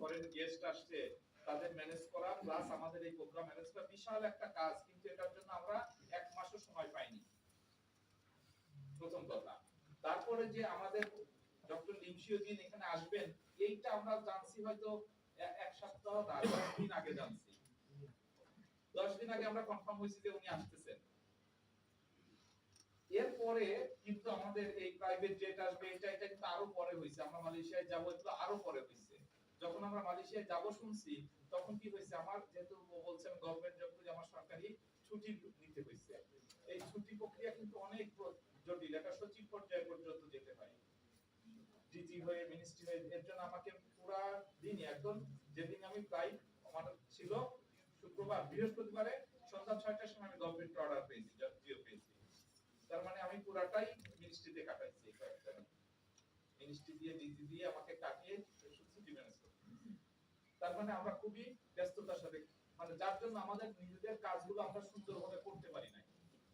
Foreign guest আসছে তাদের manage করা প্লাস আমাদের এই প্রোগ্রাম ম্যানেজ করা বিশাল একটা কাজ, কিন্তু এটার জন্য আমরা এক মাসও সময় পাইনি প্রথম কথা। তারপরে যে আমাদের ডক্টর লিমশিওজিন এখানে আসবেন এইটা আমরা জানছি হয়তো এক সপ্তাহ না 10 দিন আগে জানছি। 10 দিন আগে আমরা কনফার্ম হইছি যে উনি আসতেছেন। এরপরে কিন্তু আমাদের এই প্রাইভেট জেট আসবে এটা কিন্তু আরো পরে হইছে। আমরা মালয়েশিয়ায় যাব এগুলো আরো পরে হইছে। যখন আমরা মালয়েশিয়ায় যাব শুনছি তখন কি হইছে, আমার যেহেতু বলছেন গভর্নমেন্ট জব করি, আমার সরকারি ছুটি নিতে হইছে। এই ছুটি প্রক্রিয়া কিন্তু অনেক জটিল, এটা সচিব পর্যায়ে পর্যন্ত যেতে হয়, ডিজি হয়ে মিনিস্ট্রি হয়ে। এর জন্য আমাকে পুরা দিন একদম, যেদিন আমি ফ্লাইট আমার ছিল শুক্রবার, বৃহস্পতিবারে সন্ধ্যা 6টার সময় আমি গভর্নমেন্ট অর্ডার পেয়েছি, জিও পেয়েছি। তার মানে আমি পুরাটাই মিনিস্ট্রিতে কাটাইছি, কয়েকটা মিনিস্ট্রি দিয়ে ডিজি দিয়ে আমাকে কাটিয়ে ছুটি ম্যানেজ করতে। তার মানে আমরা খুবই ব্যস্ততার সাথে, মানে যার জন্য আমাদের নিজেদের কাজগুলো আমরা সুন্দরভাবে করতে পারি না।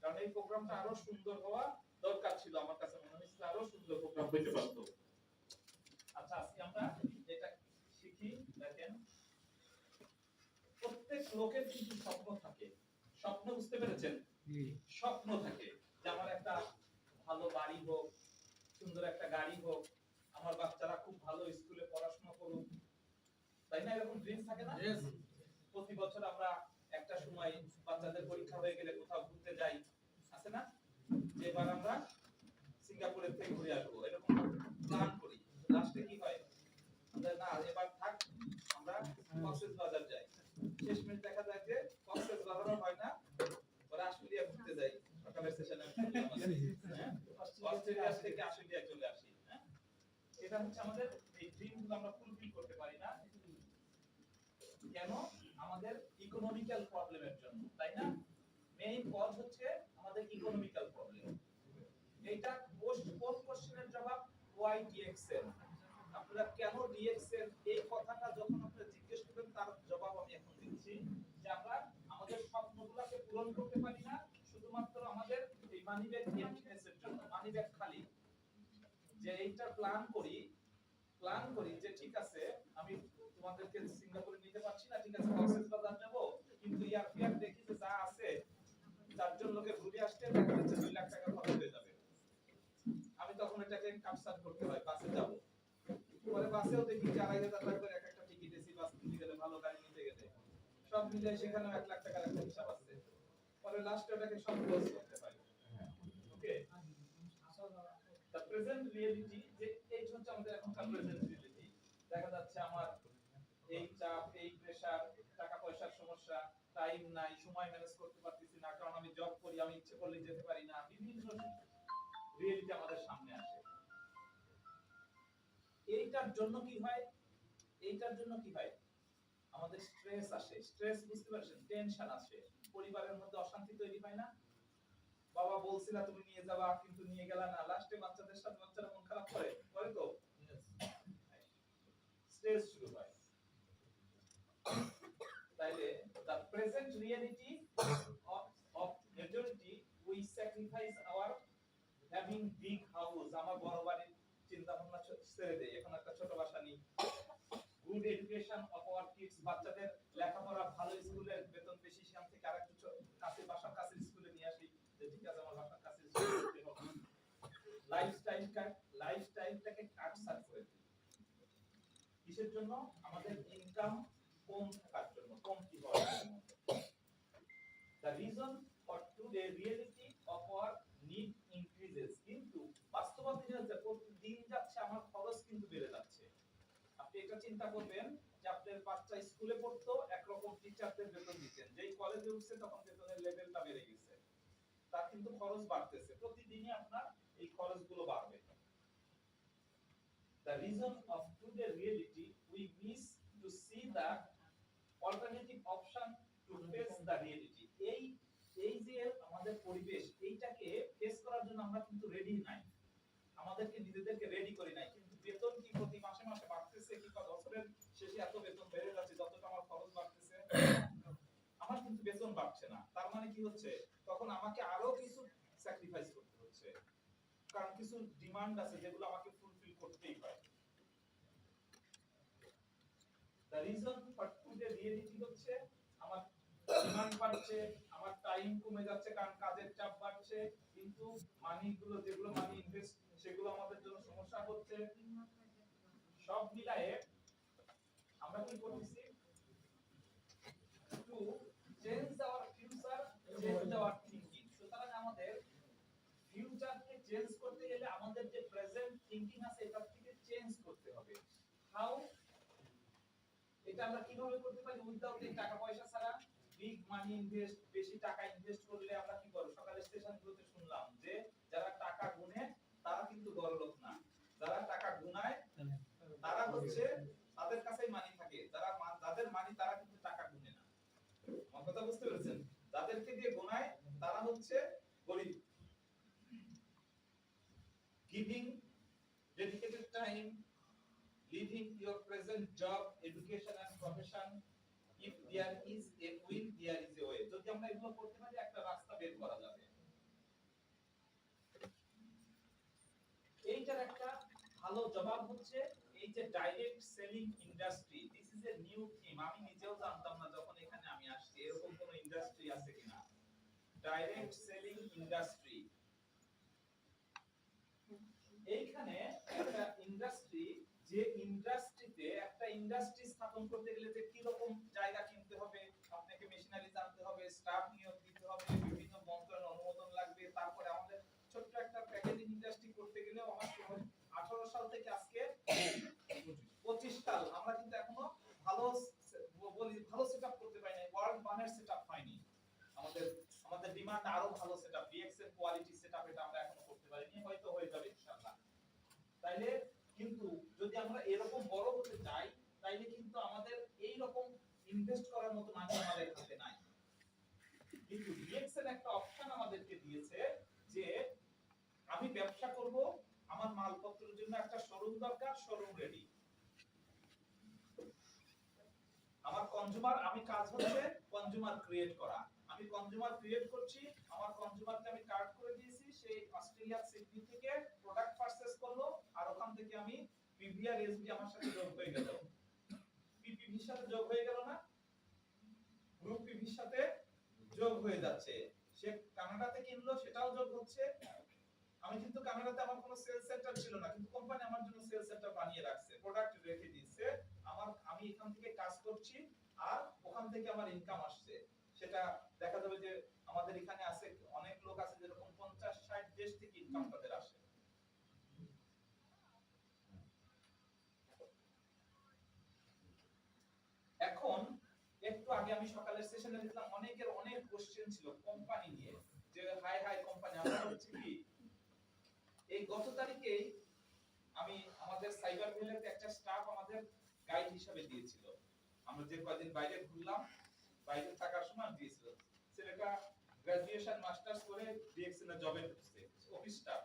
কারণ এই প্রোগ্রামটা আরো সুন্দর হওয়া দরকার ছিল, আমার কাছে মনে হচ্ছে আরো সুন্দর প্রোগ্রাম হইতে পারতো। আচ্ছা, আজকে আমরা যেটা শিখি, দেখেন প্রত্যেক লোকের কিন্তু স্বপ্ন থাকে। স্বপ্ন বুঝতে পেরেছেন? স্বপ্ন থাকে যে আমার একটা ভালো বাড়ি হোক, সুন্দর একটা গাড়ি হোক, আমার বাচ্চারা খুব ভালো স্কুলে পড়াশোনা করুক, তাই না? এরকম ড্রিম থাকে না? প্রতি বছর আমরা একটা সময় বাচ্চাদের পরীক্ষা হয়ে গেলে কোথাও ঘুরতে যাই, আছে না? যে এবার আমরা সিঙ্গাপুরের থেকে ঘুরে আসবো, এরকম প্ল্যান করি। লাস্টে কি হয়, না এবার থাক, আমরা কক্সবাজার যাই। শেষ মিনিট দেখা যায় যে কক্সবাজারও হয় না, ওরা অস্ট্রেলিয়া ঘুরতে যাই। সকালের সেশনে অস্ট্রেলিয়া থেকে অস্ট্রেলিয়া চলে আসি। এটা হচ্ছে আমাদের এই ড্রিমগুলো আমরা ফুলফিল করতে পারি না। কেন? আমাদের ইকোনমিক্যাল প্রবলেমের জন্য, তাই না? মেইন কজ হচ্ছে আমাদের ইকোনমিক্যাল প্রবলেম। এইটা কোন কোশ্চেনের জবাব? Why DXL. আপনারা কেন ডিএক্সএল এই কথাটা যখন আপনারা জিজ্ঞেস করবেন তার জবাব আমি এখন দিচ্ছি, যে আমরা আমাদের স্বপ্নগুলোকে পূরণ করতে পারি না শুধুমাত্র আমাদের এই মানিব্যাগ এমটিনেসের জন্য। মানিব্যাগ খালি, যে এইটা প্ল্যান করি যে ঠিক আছে আমি তোমাদেরকে সিঙ্গাপুরে নিতে পারছি না, ঠিক আছে কক্সবাজার যাব, কিন্তু এয়ারফেয়ার দেখি যে যা আছে 4 জন লোকে ঘুরে আসতে দেখা যাচ্ছে 2 লাখ টাকা খরচ হয়ে যাবে। আমি তখন এটাকে কাটছাট করতে হয়, বাসে যাব। পরে বাসেও দেখি 4,500 টাকা করে এক একটা টিকিট, এসি বাস নিতে গেলে, ভালো গাড়ি নিতে গেলে সব মিলে সেখানেও 1 লাখ টাকার একটা হিসাব আছে। পরে লাস্টে ওটাকে সব ক্লোজ করতে হয়। ওকে, the present reality, যে এই হচ্ছে আমাদের এখনকার প্রেজেন্ট রিয়েলিটি। দেখা যাচ্ছে আমার এই চাপ, এই প্রেসার, টাকা পয়সার সমস্যা, টাইম নাই, সময় ম্যানেজ করতে পারতেছি না, কারণ আমি জব করি, আমি ইচ্ছে করলে যেতে পারি না। বিভিন্ন রিয়েলিটি আমাদের সামনে আসে। এইটার জন্য কি হয়? আমাদের স্ট্রেস আসে। স্ট্রেস বুঝতে পারছেন? টেনশন আসে, পরিবারের মধ্যে অশান্তি তৈরি হয় না? বাবা বলছিলা তুমি নিয়ে যাবা কিন্তু নিয়ে গেলা না, লাস্টে বাচ্চাদের সাথে বাচ্চারা মন খারাপ করে তো স্ট্রেস শুরু হয়। তাইলে the present reality of majority, we sacrifice our having big house, আমার বড় বাড়ির চিন্তা ভাবনা ছেড়ে দেই, এখন একটা ছোট বাসা নিই। good education of our kids, বাচ্চাদের লেখাপড়া ভালো স্কুলে, বেতন বেশি, সেখান থেকে আরেকটু কাছে বাসার কাছে স্কুলে নিয়ে আসি, যে ঠিক আছে আমার বাসার কাছে স্কুলে হবে। লাইফস্টাইলটাকে কাটছাট করে দিই। কিসের জন্য? আমাদের ইনকাম কম থাকার জন্য, কমতি হওয়ার জন্য। The reason for today reality of our need increases, কিন্তু বাস্তবতা হচ্ছে প্রতিদিন যাচ্ছে আমার খরচ কিন্তু বেড়ে যাচ্ছে। আপনি এটা চিন্তা করবেন যে আপনার বাচ্চা স্কুলে পড়তো, একরকম টিচারদের বেতন দিতেন, যেই কলেজে উঠছে তখন বেতনের লেভেলটা বেড়ে গেছে, তার কিন্তু খরচ বাড়তেছে, প্রতিদিনই আপনার এই খরচগুলো বাড়বে। The reason of today's reality, we miss to see the alternative option to face the reality. এই যে আমাদের পরিবেশ, এইটাকে ফেস করার জন্য আমরা কিন্তু রেডি নাই, আমাদেরকে নিজেদেরকে রেডি করি নাই। কিন্তু বেতন কি প্রতি মাসে মাসে বাড়তেছে, কি বছরের শেষে এত বেতন বেড়ে যাচ্ছে, যতটা আমার খরচ বাড়তেছে, আমার কিন্তু বেতন বাড়ছে না। তার মানে কি হচ্ছে, তখন আমাকে আরো কিছু স্যাক্রিফাইস করতে হচ্ছে, কারণ কিছু ডিমান্ড আছে যেগুলো আমাকে ফুলফিল করতেই হয়। The reason for today reality হচ্ছে আমার ডিমান্ড বাড়ছে, আমার টাইম কমে যাচ্ছে কারণ কাজের চাপ বাড়ছে, কিন্তু মানিগুলো যেগুলো মানি ইনভেস্ট সেগুলো আমাদের জন্য সমস্যা হচ্ছে। সব মিলায়ে আমরা কি করতেছি? To change our future, change our thinking. সুতরাং আমাদের ফিউচারকে চেঞ্জ করতে গেলে আমাদের যে প্রেজেন্ট থিংকিং আছে এটা থেকে চেঞ্জ করতে হবে। হাউ? এটা আমরা কিভাবে করতে পারি? উইদাউট টাকা পয়সা ছাড়া। বিগ মানি ইনভেস্ট, বেশি টাকা ইনভেস্ট করলে আমরা কি করব? সকালে স্টেশনগুলোতে শুনলাম যে যারা টাকা গুনে তারা কিন্তু বড়লোক না, যারা টাকা গুনায় তারা হচ্ছে তাদের কাছেই মানি থাকে, যারা যাদের মানি তারা কিন্তু টাকা গুনে না। আমার কথা বুঝতে পেরেছেন? যাদেরকে দিয়ে গোনায় তারা হচ্ছে গরিব। Giving dedicated time, leaving your present job, education and profession, if there is a will there is a way. যদি আমরা এগুলো করতে পারি একটা রাস্তা বের করা যাবে। এইটার একটা ভালো জবাব হচ্ছে এই যে direct selling industry. This is a new theme. আমি নিজেও জানতাম না যখন এখানে আমি আসছি এরকম কোন ইন্ডাস্ট্রি আছে কিনা। ডাইরেক্ট সেলিং ইন্ডাস্ট্রি, এইখানে একটা ইন্ডাস্ট্রি, যে ইন্ডাস্ট্রিতে একটা ইন্ডাস্ট্রি স্থাপন করতে গেলে যে কি রকম জায়গা কিনতে হবে, আপনাকে মেশিনারি জানতে হবে, স্টাফ নিয়োগ দিতে হবে, বিভিন্ন মন্ত্রণালয়ের অনুমোদন লাগবে। তারপরে আমাদের ছোট্ট একটা প্যাকেজিং ইন্ডাস্ট্রি করতে গেলে আমার 18 সাল থেকে আজকে 25 সাল আমরা কিন্তু এখনো ভালো ভালো সেটআপ করতে পারি নাই, ওয়ার্ল্ড বানের সেটআপ পাইনি। আমাদের ডিমান্ড আরো ভালো সেটআপ, ডিএক্সএল কোয়ালিটি সেটআপ এটা আমরা এখনো করতে পারিনি, হয়তো হয়ে যাবে ইনশাআল্লাহ। তাইলে কিন্তু যদি আমরা এরকম বড় হতে চাই তাইলে কিন্তু আমাদের এই রকম ইনভেস্ট করার মতো মানি আমাদের কাছে নাই। কিন্তু ডিএক্সএল একটা অপশন আমাদেরকে দিয়েছে যে আমি ব্যবসা করব, আমার মালপত্রের জন্য একটা শোরুম দরকার, শোরুম রেডি। আমার কনজিউমার, আমি কাজ হচ্ছে কনজিউমার ক্রিয়েট করা। আমি কনজিউমার ক্রিয়েট করছি, আমার কনজিউমারকে আমি কার্ড করে দিয়েছি, সেই অস্ট্রেলিয়া সিডনি থেকে প্রোডাক্ট পারচেজ করলো, আর ওখান থেকে আমি পিভিআর এসবি আমার সাথে যোগ হয়ে গেল, পিপিভির সাথে যোগ হয়ে গেল না, গ্রুপ পিভির সাথে যোগ হয়ে যাচ্ছে। সে কানাডাতে কিনলো, সেটাও যোগ হচ্ছে। আমি কিন্তু কানাডাতে আমার কোনো সেলস সেন্টার ছিল না, কিন্তু কোম্পানি আমার জন্য সেলস সেন্টার বানিয়ে রাখছে, প্রোডাক্ট রেখে দিয়েছে। আমি এখান থেকে কাজ করছি আর ওখান থেকে আমার ইনকাম আসছে। সেটা দেখা যাবে যে আমাদের এখানে আছে অনেক লোক আছে যেরকম 50-60 দেশ থেকে ইনকাম তাদের আসে। এখন একটু আগে আমি সকালের সেশনে দেখলাম অনেকের অনেক কোশ্চেন ছিল কোম্পানি নিয়ে, যে হাই হাই কোম্পানি আমরা হচ্ছে কি। এই গত তারিখেই আমি আমাদের সাইবার ভিলেজে একটা স্টাফ আমাদের গাইড হিসেবে দিয়েছিল, আমরা যে কয়েকদিন বাইরে ঘুরলাম, বাইরে থাকার সময় দিয়েছিল। ছেলেটা গ্রাজুয়েশন মাস্টার্স করে ডিএক্সএল এর জবে ঢুকছে, অফিস স্টাফ।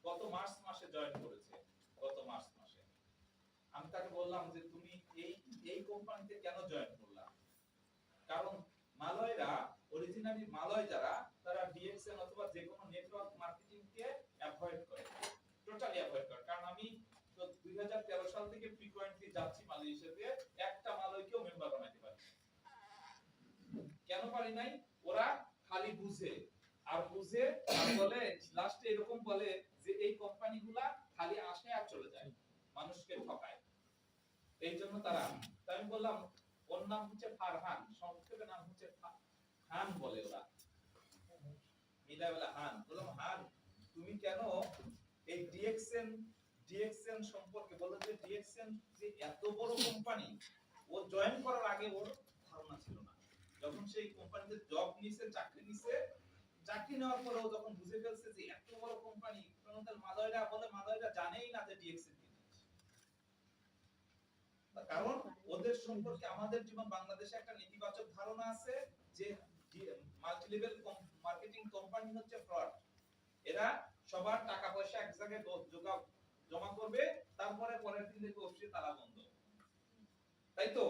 গত মার্চ মাসে জয়েন করেছে, গত মার্চ মাসে। আমি তাকে বললাম যে তুমি এই কোম্পানিতে কেন জয়েন করলা? কারণ মালয়রা অরিজিনালি মালয় যারা, তারা ডিএক্সএল অথবা যে কোনো নেটওয়ার্ক মার্কেটিং কে অ্যাভয়েড করে, টোটালি অ্যাভয়েড করে। কারণ আমি তো 2013 সাল থেকে ফ্রিকোয়েন্টলি যাচ্ছি মালয়েশিয়াতে, একটা মালয়কেও মেম্বার বানাতে পারি। কেন পারি নাই? ওরা খালি বুঝে আর বুঝে আর বলে, লাস্টে এরকম বলে যে এই কোম্পানিগুলা খালি আসে আর চলে যায়, মানুষকে ঠকায়। এই জন্য তারা, আমি বললাম ওর নাম হচ্ছে ফারহান, সংক্ষেপে নাম হচ্ছে হান বলে ওরা, মিলাই বলে হান। বললাম হান তুমি কেন এই ডিএক্সএন সম্পর্কে বললো, যে ডিএক্সএন যে এত বড় কোম্পানি, ও জয়েন করার আগে ওর ধারণা ছিল না। যখন সেই কোম্পানিতে জব নিছে, চাকরি নিছে, চাকরি নেওয়ার পরে ও যখন বুঝে ফেলছে যে এত বড় কোম্পানি, কারণ তার মালয়রা বলে মালয়রা জানেই না যে ডিএক্সএন কি। কারণ ওদের সম্পর্কে আমাদের যেমন বাংলাদেশে একটা নেতিবাচক ধারণা আছে যে মাল্টি লেভেল মার্কেটিং কোম্পানি হচ্ছে ফ্রড। এরা সবার টাকা পয়সা এক জায়গায় জমা করবে, তারপরে পরের দিন দেখবে অফিসে তালা বন্ধ, তাই তো?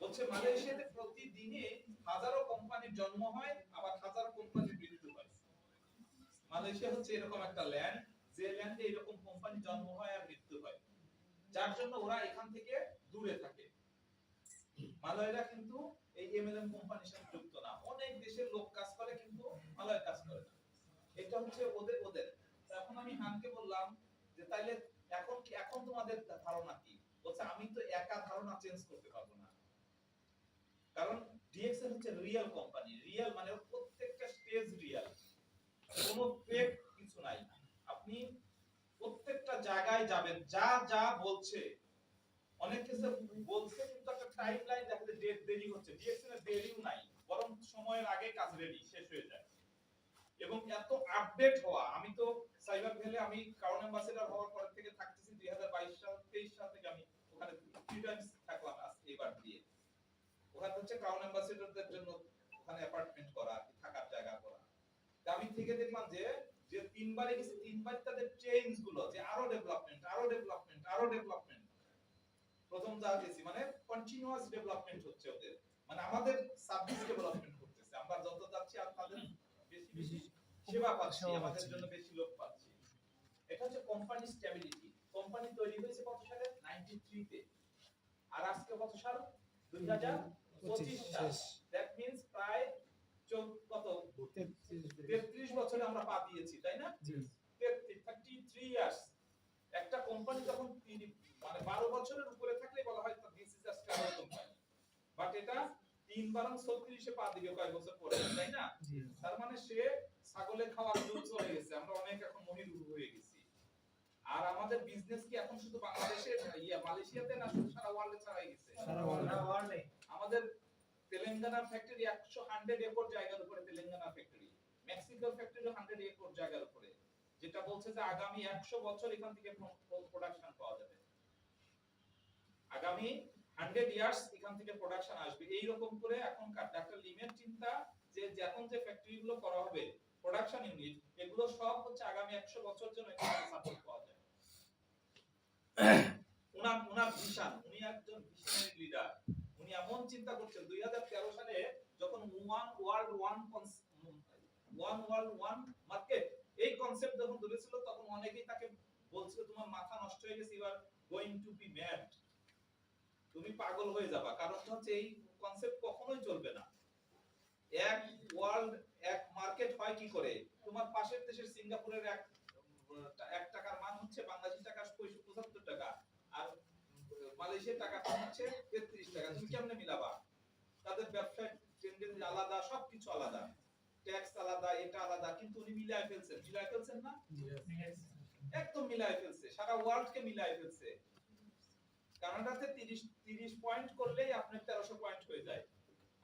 বলছে মালয়েশিয়াতে প্রতিদিনে হাজারো কোম্পানির জন্ম হয়, আবার হাজারো কোম্পানির মৃত্যু হয়। মালয়েশিয়া হচ্ছে এরকম একটা ল্যান্ড, যে ল্যান্ডে এরকম কোম্পানি জন্ম হয় আর মৃত্যু হয়, যার জন্য ওরা এখান থেকে দূরে থাকে। মালয়রা কিন্তু এই এমএলএম কোম্পানির সাথে যুক্ত না, অনেক দেশের লোক কাজ করে কিন্তু মালয় কাজ করে না। এটা হচ্ছে ওদের। এখন আমি হানকে বললাম যে তাইলে এখন তোমাদের ধারণা কি? বলছে আমি তো একা ধারণা চেঞ্জ করতে পারবো না, কারণ ডিএক্সএল হচ্ছে রিয়েল কোম্পানি। রিয়েল মানে প্রত্যেকটা স্টেজ রিয়েল, কোনো ফেক কিছু নাই। আপনি প্রত্যেকটা জায়গায় যাবেন, যা বলছে, অনেক কিছু বলছে কিন্তু একটা টাইমলাইন দেখাতে ডেট দেরি হচ্ছে। ডিএক্সএল এর দেরিও নাই, বরং সময়ের আগে কাজ রেডি শেষ হয়ে যায়। এবং এত আপডেট হওয়া, আমি তো সাইবার ভ্যালি আমি ক্রাউন অ্যাম্বাসেডর হওয়ার পর থেকে থাকতেছি 2022 সাল 23 সাল থেকে আমি ওখানে 3 টাইমস থাকলাম এবার দিয়ে। ওখানে হচ্ছে ক্রাউন অ্যাম্বাসেডরদের জন্য ওখানে অ্যাপার্টমেন্ট করা, থাকার জায়গা করা। আমি থেকে দেখলাম যে তিনবারে গেছি, তিনবার তাদের চেঞ্জ গুলো যে আরো ডেভেলপমেন্ট প্রথম যা গেছি মানে কন্টিনিউয়াস ডেভেলপমেন্ট হচ্ছে ওদের, মানে আমাদের সার্ভিস ডেভেলপমেন্ট করতেছে। আমরা যত যাচ্ছি আর তাদের বেশি সেবা পাচ্ছি, আমাদের জন্য বেশি লোক পাচ্ছি। এটা হচ্ছে কোম্পানি স্ট্যাবিলিটি। কোম্পানি তৈরি হয়েছে কত সালে? 93 তে। আর আজকে কত সাল? 2025 সাল। দ্যাট মিন্স প্রায় কত 33 বছরে আমরা পা দিয়েছি, তাই না? 33 ইয়ার্স। একটা কোম্পানি যখন মানে 12 বছরের উপরে থাকলে বলা হয় this is a stable company, but এটা 3 পা দিবে কয়েক বছর পরে, তাই না? তার মানে সে ছাগলে খাওয়ার দুধ চলে গেছে, আমরা অনেক এখন মহিরুহ হয়ে গেছি। আর আমাদের বিজনেস কি এখন শুধু বাংলাদেশে মালয়েশিয়াতে না, শুধু সারা ওয়ার্ল্ডে ছড়াই গেছে? সারা ওয়ার্ল্ডে। আমাদের তেলেঙ্গানার ফ্যাক্টরি 100 একর জায়গার উপরে, তেলেঙ্গানা ফ্যাক্টরি। মেক্সিকোর ফ্যাক্টরি 100 একর জায়গার উপরে, যেটা বলছে যে আগামী 100 বছর এখান থেকে প্রোডাকশন পাওয়া যাবে। আগামী 100 ইয়ার্স এখান থেকে প্রোডাকশন আসবে। এই রকম করে এখনকার ডাক্তার লিমের চিন্তা যে এখন যে ফ্যাক্টরি গুলো করা হবে, প্রোডাকশন ইউনিট, এগুলো সব হচ্ছে আগামী 100 বছর জন্য এখানে সাপোর্ট পাওয়া যায়। উনার ভিশন, উনি একজন ভিশনারি লিডার। উনি এমন চিন্তা করছেন 2013 সালে যখন ওয়ান ওয়ার্ল্ড ওয়ান মার্কেট এই কনসেপ্ট যখন ধরেছিল, তখন অনেকেই তাকে বলছিল তোমার মাথা নষ্ট হয়ে গেছে, you are going to be mad, তুমি পাগল হয়ে যাবা। কারণ হচ্ছে এই কনসেপ্ট কখনোই চলবে না। এক ওয়ার্ল্ড এক মার্কেট হয় কি করে? তোমার পাশের দেশের সিঙ্গাপুরের এক টাকার মান হচ্ছে বাংলাদেশি টাকা 75 টাকা, আর মালয়েশিয়ার টাকা হচ্ছে 33 টাকা। তুমি কেমনে মিলাবা? তাদের ব্যবসায় টেন্ডেন্সি আলাদা, সবকিছু আলাদা, ট্যাক্স আলাদা, এটা আলাদা, কিন্তু উনি মিলায় ফেলছেন না? একদম মিলায় ফেলছে, সারা ওয়ার্ল্ডকে মিলায় ফেলছে। কানাডাতে 30 পয়েন্ট করলেই আপনার 1300 পয়েন্ট হয়ে যায়।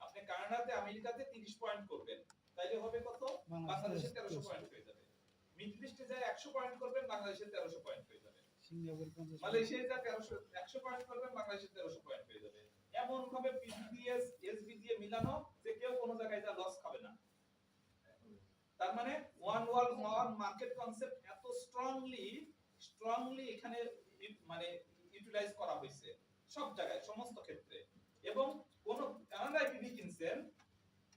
আপনি কানাডাতে আমেরিকাতে 30 পয়েন্ট করবেন, তাইলে হবে কত? বাংলাদেশে 1300 পয়েন্ট হয়ে যাবে। মিডল ইস্টে যায় 100 পয়েন্ট করবেন, বাংলাদেশে 1300 পয়েন্ট হয়ে যাবে। মালয়েশিয়ায় যায় 100 পয়েন্ট করবেন, বাংলাদেশে 1300 পয়েন্ট হয়ে যাবে। এমন ভাবে পিবিএস এসবি দিয়ে মিলানো যে কেউ কোনো জায়গায় যা লস খাবে না। তার মানে one world one market concept এত স্ট্রংলি এখানে মানে ইউটিলাইজ করা হয়েছে সব জায়গায়, সমস্ত ক্ষেত্রে। এবং কোন কানাডায় পিবি কিনছেন,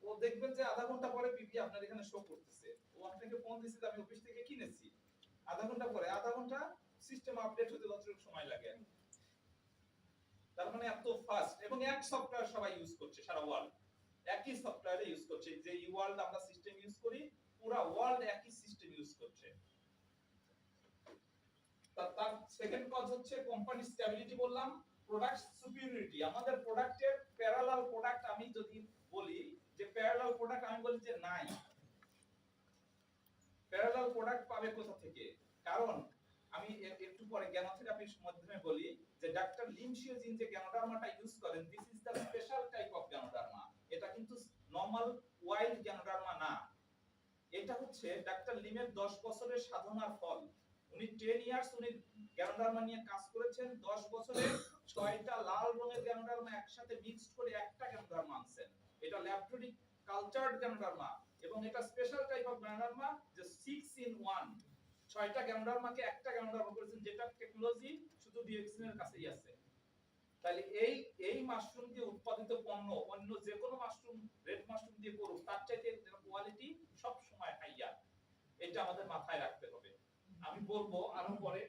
ও দেখবেন যে আধা ঘন্টা পরে পিবি আপনার এখানে শো করতেছে। ও আপনাকে ফোন দিছে যে আমি অফিস থেকে কিনেছি, আধা ঘন্টা সিস্টেম আপডেট হতে যতটুকু সময় লাগে। তার মানে এত ফাস্ট, এবং এক সফটওয়্যার সবাই ইউজ করছে, সারা ওয়ার্ল্ড একই সফটওয়্যারে ইউজ করছে। যে ওয়ার্ল্ড আমরা সিস্টেম ইউজ করি, পুরো ওয়ার্ল্ড একই সিস্টেম ইউজ করছে। তার সেকেন্ড কজ হচ্ছে কোম্পানি স্ট্যাবিলিটি বললাম, প্রোডাক্ট সুপিরিয়রিটি। আমাদের প্রোডাক্টের প্যারালাল প্রোডাক্ট, আমি যদি বলি যে প্যারালাল প্রোডাক্ট, আমি বলি যে নাই। প্যারালাল প্রোডাক্ট পাবে কোথা থেকে? কারণ আমি একটু পরে জ্ঞানোথেরাপির মাধ্যমে বলি যে ডাক্তার লিম শিওজিন যে গ্যানোডার্মাটা ইউজ করেন, this is the special type of Ganoderma. এটা কিন্তু নরমাল ওয়াইল্ড গ্যানোডার্মা না। এটা হচ্ছে ডাক্তার লিমের 10 বছরের সাধনার ফল। উনি 10 ইয়ার্স উনি গ্যানোডার্মা নিয়ে কাজ করেছেন। 10 বছরে 6টা লাল রঙের গ্যানোডার্মা একসাথে মিক্সড করে একটা গ্যানোডার্মা আনছেন। এটা ল্যাবরেটরি কালচারড গ্যানোডার্মা, এবং এটা স্পেশাল টাইপ অফ গ্যানোডার্মা যে 6 in 1, 6টা গ্যানোডার্মাকে একটা গ্যানোডার্মা করেছেন, যেটা টেকনোলজি শুধু ডিএক্সএন এর কাছেই আছে। তাহলে এই মাশরুম দিয়ে উৎপাদিত পণ্য অন্য যে কোনো মাশরুম, রেড মাশরুম দিয়ে করুক, তার চাইতে কোয়ালিটি সব সময় হাইয়ার। এটা আমাদের মাথায় রাখতে হবে। আমি বলবো আরো পরে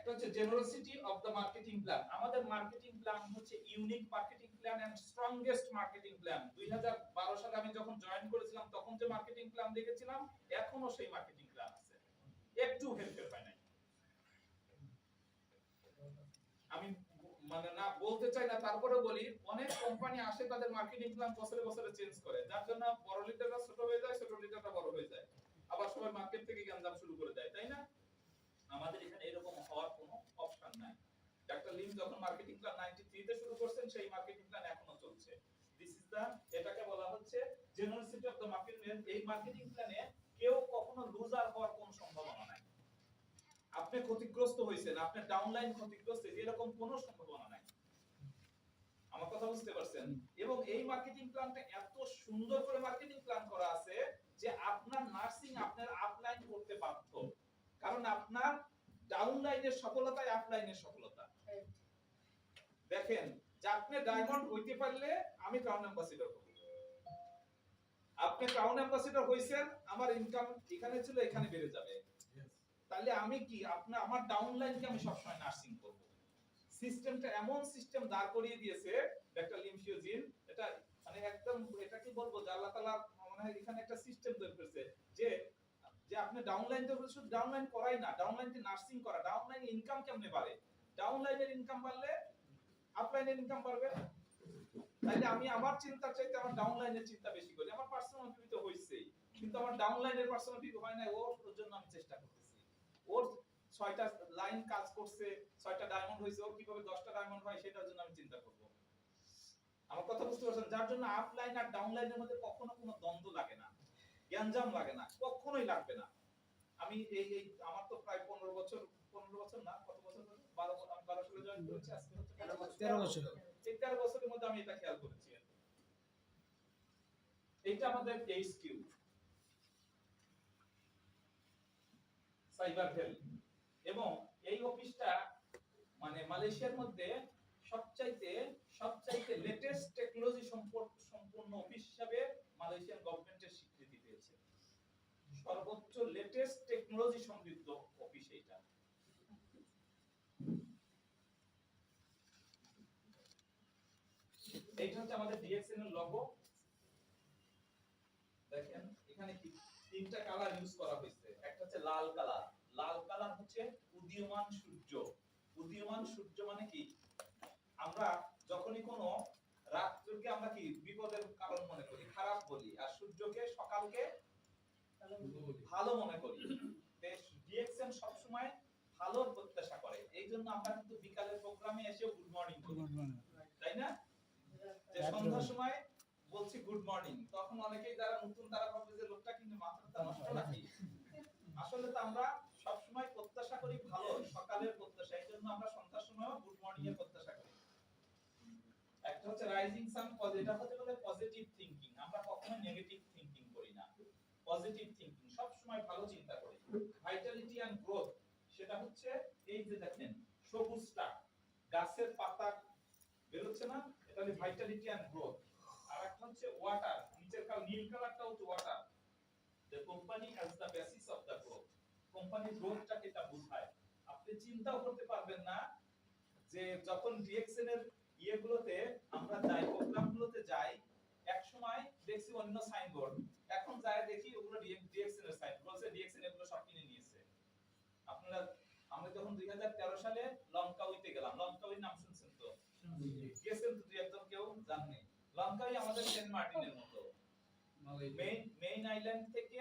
একটা হচ্ছে generosity of the marketing plan. আমাদের মার্কেটিং প্ল্যান হচ্ছে unique marketing plan and strongest marketing plan. 2012 সালে আমি যখন জয়েন করেছিলাম তখন যে মার্কেটিং প্ল্যান দেখেছিলাম এখনো সেই মার্কেটিং প্ল্যান আছে, একটু হেরফের হয় নাই। আমি মানে না বলতে চাই না, তারপরে বলি অনেক কোম্পানি আসে তাদের মার্কেটিং প্ল্যান বছরে বছরে চেঞ্জ করে, যার জন্য বড় লিডাররা ছোট হয়ে যায়, ছোট লিডাররা বড় হয়ে যায়, আবার সবাই মার্কেট থেকে গ্যাঞ্জাম শুরু করে দেয়, তাই না? আমাদের এখানে এরকম হওয়ার কোনো অপশন নাই। ডাক্তার লিম যখন মার্কেটিং প্ল্যান 93 তে শুরু করছেন সেই মার্কেটিং প্ল্যান এখনো চলছে। দিস ইজ দা, এটাকে বলা হচ্ছে generosity of the marketing plan. এই মার্কেটিং প্ল্যানে কেউ কখনো লুজার হওয়ার কোনো সম্ভাবনা নাই। আপনি ক্ষতিগ্রস্ত হইছেন, আপনার ডাউনলাইন ক্ষতিগ্রস্ত হইছে, এরকম কোনো সম্ভাবনা নাই। আমার কথা বুঝতে পারছেন? এবং এই মার্কেটিং প্ল্যানটা এত সুন্দর করে মার্কেটিং প্ল্যান করা আছে যে আপনার নার্সিং আপনার আপলাইন করতে বাধ্য, কারণ আপনার ডাউনলাইনের সফলতাই আপলাইনের সফলতা। দেখেন যে আপনি ডায়মন্ড হইতে পারলে আমি ক্রাউন অ্যাম্বাসেডর হব, আপনি ক্রাউন অ্যাম্বাসেডর হইছেন, আমার ইনকাম এখানে ছিল এখানে বেড়ে যাবে, তাহলে আমি কি আপনার আমার ডাউনলাইনকে আমি সবসময় নার্সিং করব। সিস্টেমটা এমন সিস্টেম দাঁড় করিয়ে দিয়েছে ডক্টর লিম শিওজিন, এটা মানে একদম এটা কি বলবো যে আল্লাহ তাআলা মনে হয় এখানে একটা সিস্টেম তৈরি করেছে যে যে আপনি ডাউনলাইন তো শুধু ডাউনলাইন করাই না, ডাউনলাইনকে নার্সিং করা, ডাউনলাইন ইনকাম কেমনে বাড়ে, ডাউনলাইনের ইনকাম বাড়লে আপলাইনের ইনকাম বাড়বে। তাইলে আমি আমার চিন্তা চাইতে আমার ডাউনলাইনের চিন্তা বেশি করি। আমার পার্সোনাল ভিউ তো হইছেই, কিন্তু আমার ডাউনলাইনের পার্সোনাল ভিউ হয় না, ওর জন্য আমি চেষ্টা করতেছি। ওর 6টা লাইন কাজ করছে, 6টা ডায়মন্ড হইছে, ওর কিভাবে 10টা ডায়মন্ড হয় সেটার জন্য আমি চিন্তা করব। আমার কথা বুঝতে পারছেন? যার জন্য আপলাইন আর ডাউনলাইনের মধ্যে কখনো কোনো দ্বন্দ্ব লাগে না, গ্যাঞ্জাম লাগে না, কখনোই লাগবে না। আমি এই এই আমার তো প্রায় 15 বছর না, কত বছর হলো? 12 আমি 12 সালে জয়েন করেছি, আজকে হচ্ছে 13 বছর। এই 13 বছরের মধ্যে আমি এটা খেয়াল করেছি। এইটা আমাদের এইচকিউ সাইবার হেলথ, এবং এই অফিসটা মানে মালয়েশিয়ার মধ্যে সবচাইতে লেটেস্ট টেকনোলজি সম্পন্ন অফিস হিসেবে মালয়েশিয়ান গভর্নমেন্টের স্বীকৃতি পেয়েছে। সর্বোচ্চ লেটেস্ট টেকনোলজি সমৃদ্ধ অফিস এটা। এইটা হচ্ছে আমাদের ডিএক্সএন এর লোগো। দেখেন এখানে কি তিনটা কালার ইউজ করা হয়েছে। একটা হচ্ছে লাল কালার, লাল কালার হচ্ছে উদীয়মান সূর্য। উদীয়মান সূর্য মানে কি, আমরা যখনই কোনো রাত্রিকে আমরা কি বিপদের কারণ মনে করি, খারাপ বলি, আর সূর্যকে সকালকে ভালো মনে করি। ডিএক্সএন সব সময় ভালোর প্রত্যাশা করে, এইজন্য আমরা কিন্তু বিকালের প্রোগ্রামে এসে গুড মর্নিং বলি, তাই না? যে সন্ধ্যার সময় বলছি গুড মর্নিং, তখন অনেকেই যারা নতুন তারা ভাবে যে লোকটা কিন্তু মাথাটা নষ্ট নাকি। আসলে তো আমরা সব সময় প্রত্যাশা করি ভালো, সকালের প্রত্যাশা, এইজন্য আমরা সন্ধ্যার সময়ও গুড মর্নিং এর প্রত্যাশা করি। একটা হচ্ছে রাইজিং সান, এটা হচ্ছে বলে পজিটিভ থিংকিং, আমরা কখনো নেগেটিভ থিংকিং করি না, পজিটিভ থিংকিং, সব সময় ভালো চিন্তা করি। ভাইটালিটি এন্ড গ্রোথ, সেটা হচ্ছে এই যে দেখেন সবুজটা গাছের পাতা বের হচ্ছে না, এটা হচ্ছে ভাইটালিটি এন্ড গ্রোথ। আর একটা হচ্ছে ওয়াটার, নিচের কালার নীল কালারটা হচ্ছে water, the company as the basis of the growth, কোম্পানির গ্রোথটাকে এটা বোঝায়। আপনি চিন্তাও করতে পারবেন না যে যখন ডিএক্সএন এর ইয়েগুলোতে আমরা যাই, প্রোগ্রামগুলোতে যাই, এক সময় দেখছি অন্য সাইনবোর্ড, এখন যায় দেখি ওগুলো ডিএক্সএন এর সাইন, বলছে ডিএক্সএন এগুলো সব কিনে নিয়েছে। আপনারা আমরা যখন 2013 সালে লঙ্কাউইতে গেলাম, লঙ্কাউই নাম শুনছেন তো? গেছেন তো দুই একজন, কেউ জানেন? লঙ্কাউই আমাদের সেন্ট মার্টিনের মতো, মেইন আইল্যান্ড থেকে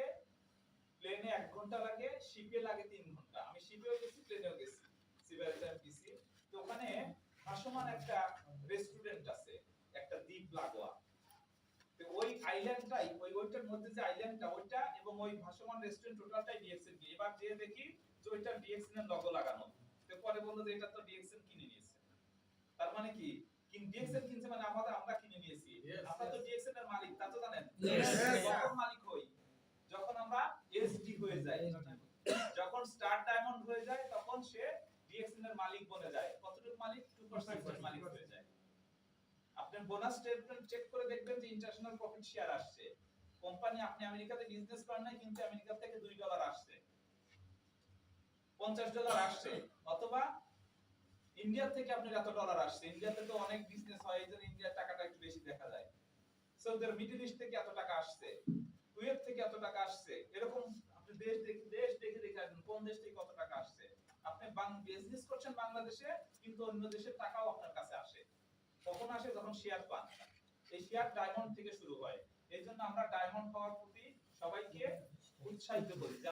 প্লেনে 1 ঘন্টা লাগে, শিপে লাগে 3 ঘন্টা। আমি শিপেও গেছি, প্লেনেও গেছি, সিবারিটার পিসি। তো ওখানে ভাসমান একটা রেস্টুরেন্ট আছে, একটা দ্বীপ লাগোয়া। তো ওই আইল্যান্ডটাই, ওইটার মধ্যে যে আইল্যান্ডটা ওইটা এবং ওই ভাসমান রেস্টুরেন্ট টোটালটাই ডিএক্সএন। এবার যে দেখি যে ওইটা ডিএক্সএন এর লোগো লাগানো। তো পরে বললো যে এটা তো ডিএক্সএন কিনে নিয়েছে। তার মানে কি ডিএক্সএন কিনছে মানে আমরা কিনে নিয়েছি, আমরা তো ডিএক্সএন এর মালিক, তা তো জানেন। কখন মালিক হই? যখন আমরা এসডি হয়ে যাই, যখন স্টার ডায়মন্ড হয়ে যায়, তখন সে ডিএক্সএন এর মালিক বনে যায়। কতটুকু মালিক? 2% এর মালিক হয়ে যায়। আপনি বোনাস স্টেটমেন্ট চেক করে দেখবেন যে ইন্টারন্যাশনাল প্রফিট শেয়ার আসছে। কোম্পানি, আপনি আমেরিকাতে বিজনেস করেন না, কিন্তু আমেরিকা থেকে $2 আসছে। $50 আসছে, অথবা ইন্ডিয়া থেকে আপনার এত ডলার আসছে। ইন্ডিয়াতে তো অনেক বিজনেস হয়, এইজন্য ইন্ডিয়ার টাকাটা একটু বেশি দেখা যায়। সৌদি আরব, মিডল ইস্ট থেকে এত টাকা আসছে, কুয়েত থেকে এত টাকা আসছে, এরকম আপনি দেশ দেখে আসবেন কোন দেশ থেকে কত টাকা আসছে। আপনি বিজনেস করছেন বাংলাদেশে, কিন্তু অন্য দেশের টাকাও আপনার কাছে আসে। কখন আসে? যখন শেয়ার পান। এই শেয়ার ডায়মন্ড থেকে শুরু হয়। এই জন্য আমরা ডায়মন্ড হওয়ার প্রতি সবাইকে উৎসাহিত করি।